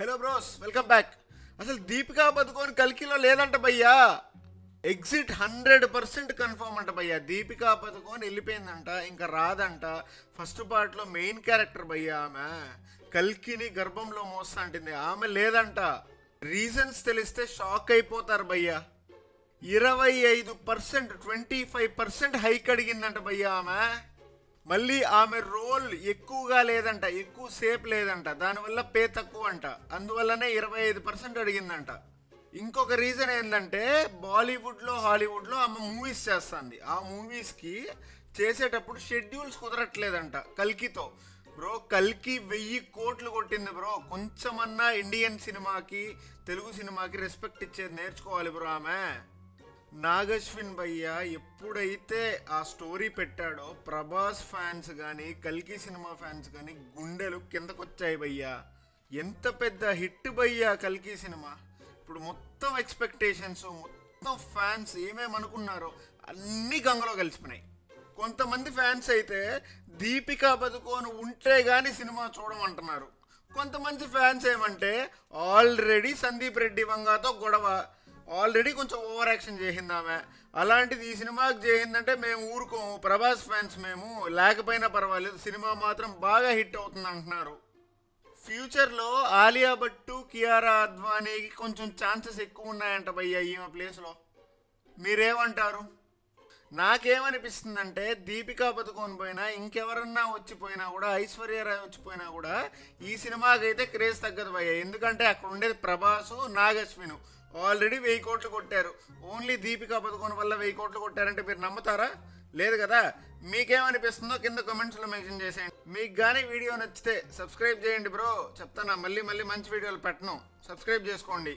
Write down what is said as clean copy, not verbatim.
Hello bros, welcome back. అసలు దీపికా పదుకోన్ కల్కిలో లేదంట భయ్యా. ఎగ్జిట్ 100% కన్ఫర్మ్ అంట భయ్యా. దీపికా పదుకోన్ వెళ్ళిపోయిందంట, ఇంకా రాదంట. ఫస్ట్ పార్ట్లో మెయిన్ క్యారెక్టర్ భయ్యా ఆమె. కల్కిని గర్భంలో మోస్తా అంటుంది, ఆమె లేదంట. రీజన్స్ తెలిస్తే షాక్ అయిపోతారు భయ్యా. 25% 25% హైక్ అడిగిందంట భయ్యా ఆమె. మళ్ళీ ఆమె రోల్ ఎక్కువగా లేదంట, ఎక్కువ సేపు లేదంట, దానివల్ల పే తక్కువ అంట. అందువల్లనే 25% అడిగిందంట. ఇంకొక రీజన్ ఏంటంటే బాలీవుడ్లో హాలీవుడ్లో ఆమె మూవీస్ చేస్తుంది. ఆ మూవీస్కి చేసేటప్పుడు షెడ్యూల్స్ కుదరట్లేదంట కల్కితో. బ్రో కల్కి 1000 కోట్లు కొట్టింది బ్రో. కొంచెమన్నా ఇండియన్ సినిమాకి, తెలుగు సినిమాకి రెస్పెక్ట్ ఇచ్చేది నేర్చుకోవాలి బ్రో ఆమె. నాగశ్విన్ భయ్య ఎప్పుడైతే ఆ స్టోరీ పెట్టాడో ప్రభాస్ ఫ్యాన్స్ కానీ కల్కి సినిమా ఫ్యాన్స్ కానీ గుండెలు కిందకొచ్చాయి భయ్యా. ఎంత పెద్ద హిట్ భయ్యా కల్కి సినిమా. ఇప్పుడు మొత్తం ఎక్స్పెక్టేషన్స్, మొత్తం ఫ్యాన్స్ ఏమేమనుకున్నారో అన్నీ గంగలో కలిసిపోయినాయి. కొంతమంది ఫ్యాన్స్ అయితే దీపికా పదుకోన్ ఉంటే కానీ సినిమా చూడమంటున్నారు. కొంతమంది ఫ్యాన్స్ ఏమంటే ఆల్రెడీ సందీప్ రెడ్డి వంగాతో గొడవ, ఆల్రెడీ కొంచెం ఓవర్ యాక్షన్ చేసింది ఆమె, అలాంటిది ఈ సినిమాకి చేసిందంటే మేము ఊరుకోము, ప్రభాస్ ఫ్యాన్స్ మేము, లేకపోయినా పర్వాలేదు, సినిమా మాత్రం బాగా హిట్ అవుతుంది అంటున్నారు. ఫ్యూచర్లో ఆలియా భట్టు, కియారా అద్వానీకి కొంచెం ఛాన్సెస్ ఎక్కువ ఉన్నాయంట భయ్యా ఈమె ప్లేస్లో. మీరేమంటారు? నాకేమనిపిస్తుందంటే దీపికా పదుకోన్ పోయినా, ఇంకెవరన్నా వచ్చిపోయినా కూడా, ఐశ్వర్యరాయ్ వచ్చిపోయినా కూడా ఈ సినిమాకి అయితే క్రేజ్ తగ్గదు భయ్యా. ఎందుకంటే అక్కడ ఉండేది ప్రభాసు, నాగశ్విను. ఆల్రెడీ 1000 కోట్లు కొట్టారు. ఓన్లీ దీపికా పదుకోన్ వల్ల 1000 కోట్లు కొట్టారంటే మీరు నమ్ముతారా? లేదు కదా. మీకేమనిపిస్తుందో కింద కామెంట్స్లో మెన్షన్ చేసేయండి. మీకు కానీ వీడియో నచ్చితే సబ్స్క్రైబ్ చేయండి బ్రో. చెప్తానా మళ్ళీ మంచి వీడియోలు పెట్టను, సబ్స్క్రైబ్ చేసుకోండి.